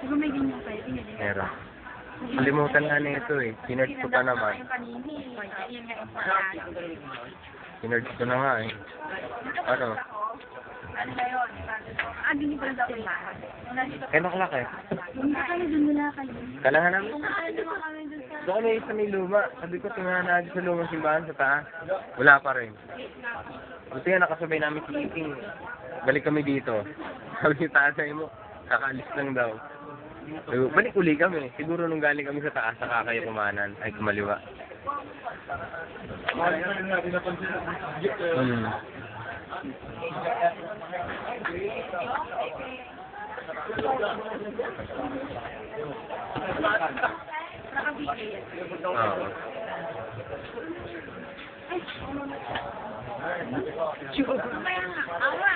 Siguro may ganyan pa. Meron. Kalimutan nga na ito eh. Sinerge ko pa naman. Sinerge ko na nga eh. Ano? Ano ba yun? Hindi pa lang daw yung bahay. Kaya nakalak eh. Doon na kayo, doon nila kayo. Kailangan namin. Kumain naman kami doon sa... Doon kami sa may luma. Sabi ko, tingnan natin sa lumang simbahan sa taas. Wala pa rin. Buti nga nakasabay namin si Iting. Balik kami dito. Sabi ni tatay mo, kakaalis lang daw. So, balik uli kami. Siguro nung galing kami sa taas, saka kayo kumanan. Ay, kumaliwa. Oo. Kaya nga, awa.